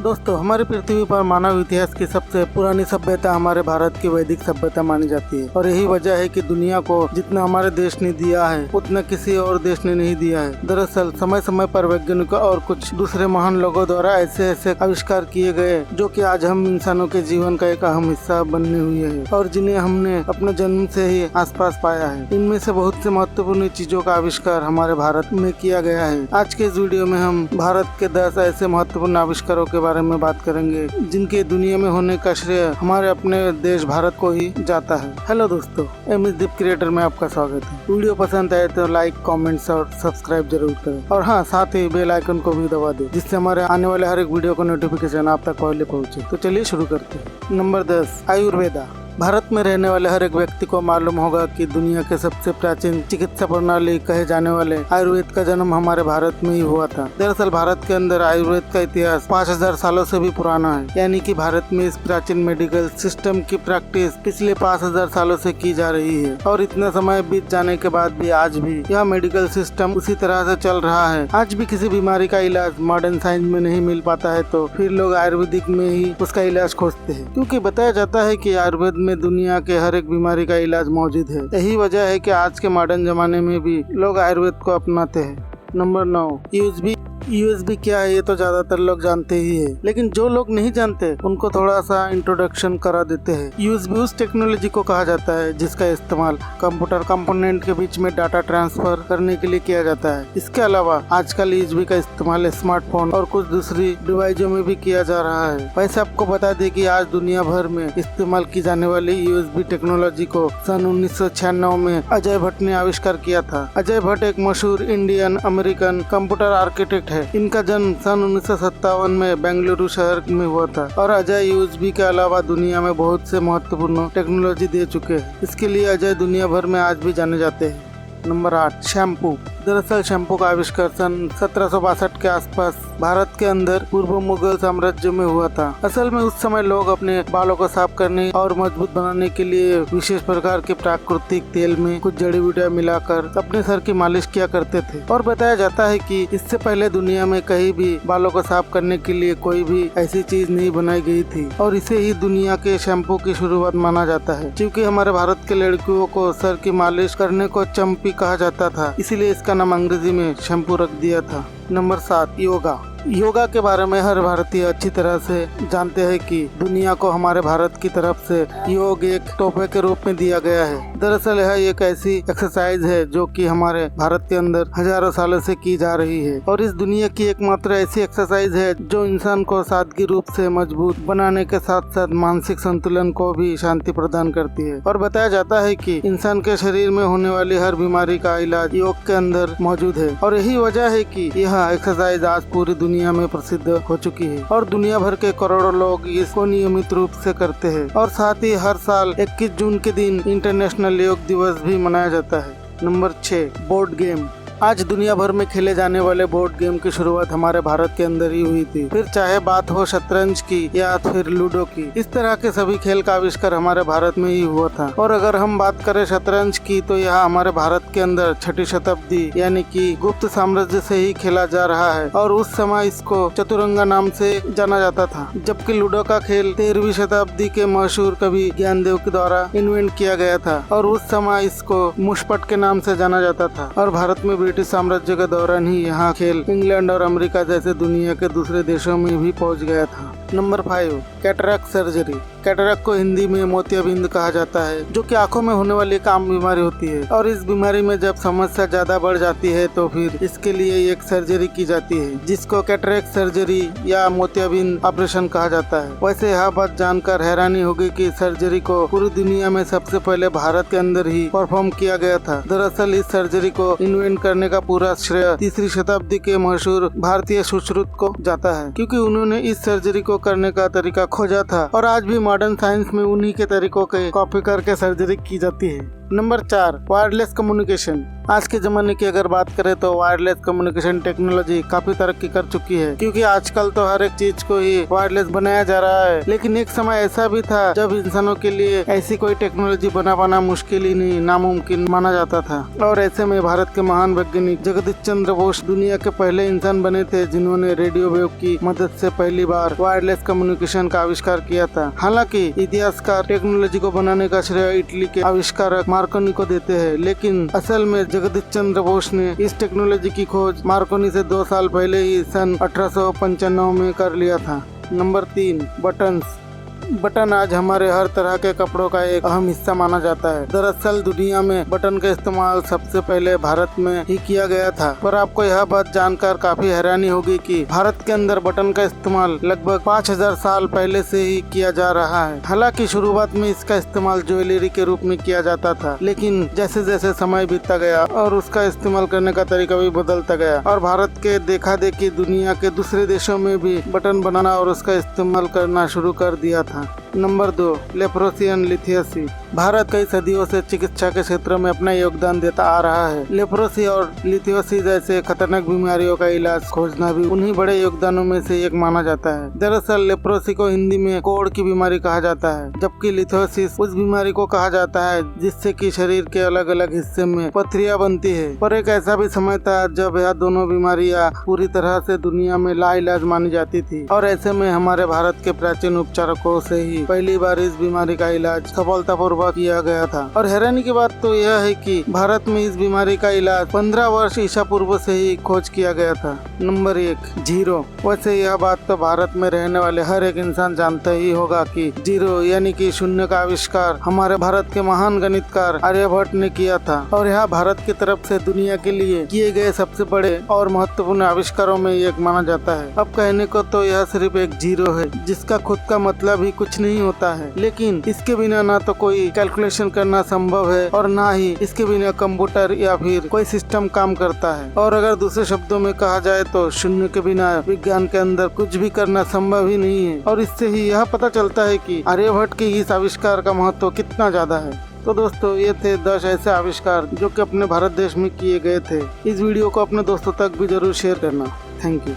दोस्तों, हमारी पृथ्वी पर मानव इतिहास की सबसे पुरानी सभ्यता हमारे भारत की वैदिक सभ्यता मानी जाती है और यही वजह है कि दुनिया को जितना हमारे देश ने दिया है उतना किसी और देश ने नहीं दिया है। दरअसल समय समय पर वैज्ञानिकों और कुछ दूसरे महान लोगों द्वारा ऐसे ऐसे आविष्कार किए गए जो कि आज हम इंसानों के जीवन का एक अहम हिस्सा बनने हुए है और जिन्हें हमने अपने जन्म से ही आसपास पाया है। इनमें से बहुत से महत्वपूर्ण चीजों का आविष्कार हमारे भारत में किया गया है। आज के इस वीडियो में हम भारत के 10 ऐसे महत्वपूर्ण आविष्कारों के बारे में बात करेंगे जिनके दुनिया में होने का श्रेय हमारे अपने देश भारत को ही जाता है। हेलो दोस्तों, एमएस दीप क्रिएटर में आपका स्वागत है। वीडियो पसंद आए तो लाइक, कमेंट्स और सब्सक्राइब जरूर करें और हाँ, साथ ही बेल आइकन को भी दबा दें जिससे हमारे आने वाले हर एक वीडियो का नोटिफिकेशन आप तक पहले पहुंचे। तो चलिए शुरू करते हैं। नंबर 10, आयुर्वेदा। भारत में रहने वाले हर एक व्यक्ति को मालूम होगा कि दुनिया के सबसे प्राचीन चिकित्सा प्रणाली कहे जाने वाले आयुर्वेद का जन्म हमारे भारत में ही हुआ था। दरअसल भारत के अंदर आयुर्वेद का इतिहास 5000 सालों से भी पुराना है, यानी कि भारत में इस प्राचीन मेडिकल सिस्टम की प्रैक्टिस पिछले 5000 सालों से की जा रही है और इतना समय बीत जाने के बाद भी आज भी यह मेडिकल सिस्टम उसी तरह से चल रहा है। आज भी किसी बीमारी का इलाज मॉडर्न साइंस में नहीं मिल पाता है तो फिर लोग आयुर्वेदिक में ही उसका इलाज खोजते हैं, क्योंकि बताया जाता है कि आयुर्वेद में दुनिया के हर एक बीमारी का इलाज मौजूद है। यही वजह है कि आज के मॉडर्न जमाने में भी लोग आयुर्वेद को अपनाते हैं। नंबर 9, यूएसबी क्या है ये तो ज्यादातर लोग जानते ही है, लेकिन जो लोग नहीं जानते उनको थोड़ा सा इंट्रोडक्शन करा देते हैं। यूएसबी उस टेक्नोलॉजी को कहा जाता है जिसका इस्तेमाल कंप्यूटर कंपोनेंट के बीच में डाटा ट्रांसफर करने के लिए किया जाता है। इसके अलावा आजकल यूएसबी का इस्तेमाल स्मार्टफोन और कुछ दूसरी डिवाइसों में भी किया जा रहा है। वैसे आपको बता दें कि आज दुनिया भर में इस्तेमाल की जाने वाली यूएसबी टेक्नोलॉजी को सन 1996 में अजय भट्ट ने आविष्कार किया था। अजय भट्ट एक मशहूर इंडियन अमेरिकन कंप्यूटर आर्किटेक्ट है। इनका जन्म सन 1957 में बेंगलुरु शहर में हुआ था और अजय यूएसबी के अलावा दुनिया में बहुत से महत्वपूर्ण टेक्नोलॉजी दे चुके हैं। इसके लिए अजय दुनिया भर में आज भी जाने जाते हैं। Number 8, shampoo. दरअसल शैम्पू का आविष्कार सन 1762 के आसपास भारत के अंदर पूर्व मुगल साम्राज्य में हुआ था। असल में उस समय लोग अपने बालों को साफ करने और मजबूत बनाने के लिए विशेष प्रकार के प्राकृतिक तेल में कुछ जड़ी बूटियां मिलाकर अपने सर की मालिश किया करते थे और बताया जाता है कि इससे पहले दुनिया में कहीं भी बालों को साफ करने के लिए कोई भी ऐसी चीज नहीं बनाई गई थी और इसे ही दुनिया के शैम्पू की शुरुआत माना जाता है। क्योंकि हमारे भारत के लड़कियों को सर की मालिश करने को चंपी कहा जाता था, इसीलिए इसका नाम अंग्रेजी में शैम्पू रख दिया था। नंबर 7, योगा। योगा के बारे में हर भारतीय अच्छी तरह से जानते हैं कि दुनिया को हमारे भारत की तरफ से योग एक तोहफे के रूप में दिया गया है। दरअसल यह एक ऐसी एक्सरसाइज है जो कि हमारे भारत के अंदर हजारों सालों से की जा रही है और इस दुनिया की एकमात्र ऐसी एक्सरसाइज है जो इंसान को सादगी रूप से मजबूत बनाने के साथ साथ मानसिक संतुलन को भी शांति प्रदान करती है और बताया जाता है कि इंसान के शरीर में होने वाली हर बीमारी का इलाज योग के अंदर मौजूद है और यही वजह है कि यह एक्सरसाइज आज पूरी दुनिया में प्रसिद्ध हो चुकी है और दुनिया भर के करोड़ों लोग इसको नियमित रूप से करते हैं और साथ ही हर साल 21 जून के दिन इंटरनेशनल योग दिवस भी मनाया जाता है। Number 6, board game. आज दुनिया भर में खेले जाने वाले बोर्ड गेम की शुरुआत हमारे भारत के अंदर ही हुई थी, फिर चाहे बात हो शतरंज की या फिर लूडो की। इस तरह के सभी खेल का आविष्कार हमारे भारत में ही हुआ था और अगर हम बात करें शतरंज की तो यह हमारे भारत के अंदर 6ठी शताब्दी यानी कि गुप्त साम्राज्य से ही खेला जा रहा है और उस समय इसको चतुरंगा नाम से जाना जाता था, जबकि लूडो का खेल 13वीं शताब्दी के मशहूर कवि ज्ञानदेव के द्वारा इन्वेंट किया गया था और उस समय इसको मुशपट के नाम से जाना जाता था और भारत में ब्रिटिश साम्राज्य के दौरान ही यहाँ खेल इंग्लैंड और अमेरिका जैसे दुनिया के दूसरे देशों में भी पहुँच गया था। Number 5, cataract surgery. कैटरैक्ट को हिंदी में मोतियाबिंद कहा जाता है, जो कि आंखों में होने वाली एक आम बीमारी होती है और इस बीमारी में जब समस्या ज्यादा बढ़ जाती है तो फिर इसके लिए एक सर्जरी की जाती है जिसको कैटरैक्ट सर्जरी या मोतियाबिंद ऑपरेशन कहा जाता है। वैसे यह बात जानकर हैरानी होगी कि सर्जरी को पूरी दुनिया में सबसे पहले भारत के अंदर ही परफॉर्म किया गया था। दरअसल इस सर्जरी को इन्वेंट करने का पूरा श्रेय 3री शताब्दी के मशहूर भारतीय सुश्रुत को जाता है, क्योंकि उन्होंने इस सर्जरी को करने का तरीका खोजा था और आज भी मॉडर्न साइंस में उन्हीं के तरीकों के कॉपी करके सर्जरी की जाती है। Number 4, wireless communication. आज के जमाने की अगर बात करें तो वायरलेस कम्युनिकेशन टेक्नोलॉजी काफी तरक्की कर चुकी है, क्योंकि आजकल तो हर एक चीज को ही वायरलेस बनाया जा रहा है। लेकिन एक समय ऐसा भी था जब इंसानों के लिए ऐसी कोई टेक्नोलॉजी बना पाना मुश्किल ही नहीं, नामुमकिन माना जाता था। और ऐसे में भारत के महान वैज्ञानिक जगदीश चंद्र बोस दुनिया के पहले इंसान बने थे जिन्होंने रेडियो वेव की मदद से पहली बार वायरलेस कम्युनिकेशन का आविष्कार किया था। हालांकि इतिहासकार टेक्नोलॉजी को बनाने का श्रेय इटली के आविष्कारक मार्कोनी को देते हैं, लेकिन असल में जगदीश चंद्र बोस ने इस टेक्नोलॉजी की खोज मार्कोनी से 2 साल पहले ही सन 1895 में कर लिया था। Number 3, buttons. बटन आज हमारे हर तरह के कपड़ों का एक अहम हिस्सा माना जाता है। दरअसल दुनिया में बटन का इस्तेमाल सबसे पहले भारत में ही किया गया था, पर आपको यह बात जानकर काफी हैरानी होगी कि भारत के अंदर बटन का इस्तेमाल लगभग 5000 साल पहले से ही किया जा रहा है। हालांकि शुरुआत में इसका इस्तेमाल ज्वेलरी के रूप में किया जाता था, लेकिन जैसे जैसे समय बीतता गया और उसका इस्तेमाल करने का तरीका भी बदलता गया और भारत के देखा देखी दुनिया के दूसरे देशों में भी बटन बनाना और उसका इस्तेमाल करना शुरू कर दिया था। नंबर 2, लेप्रोसियन लिथियसी। भारत कई सदियों से चिकित्सा के क्षेत्र में अपना योगदान देता आ रहा है। लेप्रोसी और लिथियोसी जैसे खतरनाक बीमारियों का इलाज खोजना भी उन्हीं बड़े योगदानों में से एक माना जाता है। दरअसल लेप्रोसी को हिंदी में कोढ़ की बीमारी कहा जाता है, जबकि लिथियोसिस उस बीमारी को कहा जाता है जिससे कि शरीर के अलग अलग हिस्से में पथरियां बनती है। पर एक ऐसा भी समय था जब यह दोनों बीमारियां पूरी तरह से दुनिया में लाइलाज मानी जाती थी, और ऐसे में हमारे भारत के प्राचीन उपचारकों से ही पहली बार इस बीमारी का इलाज सफलतापूर्वक किया गया था। और हैरानी की बात तो यह है कि भारत में इस बीमारी का इलाज 15 वर्ष ईसा पूर्व से ही खोज किया गया था। Number 1, zero. वैसे यह बात तो भारत में रहने वाले हर एक इंसान जानता ही होगा कि जीरो यानी कि शून्य का आविष्कार हमारे भारत के महान गणितकार आर्यभट्ट ने किया था, और यह भारत की तरफ से दुनिया के लिए किए गए सबसे बड़े और महत्वपूर्ण आविष्कारों में एक माना जाता है। अब कहने को तो यह सिर्फ एक जीरो है जिसका खुद का मतलब ही कुछ नहीं होता है, लेकिन इसके बिना ना तो कोई कैलकुलेशन करना संभव है और ना ही इसके बिना कंप्यूटर या फिर कोई सिस्टम काम करता है। और अगर दूसरे शब्दों में कहा जाए तो शून्य के बिना विज्ञान के अंदर कुछ भी करना संभव ही नहीं है। और इससे ही यह पता चलता है कि आर्यभट्ट के इस आविष्कार का महत्व कितना ज्यादा है। तो दोस्तों, ये थे 10 ऐसे आविष्कार जो कि अपने भारत देश में किए गए थे। इस वीडियो को अपने दोस्तों तक भी जरूर शेयर करना। Thank you.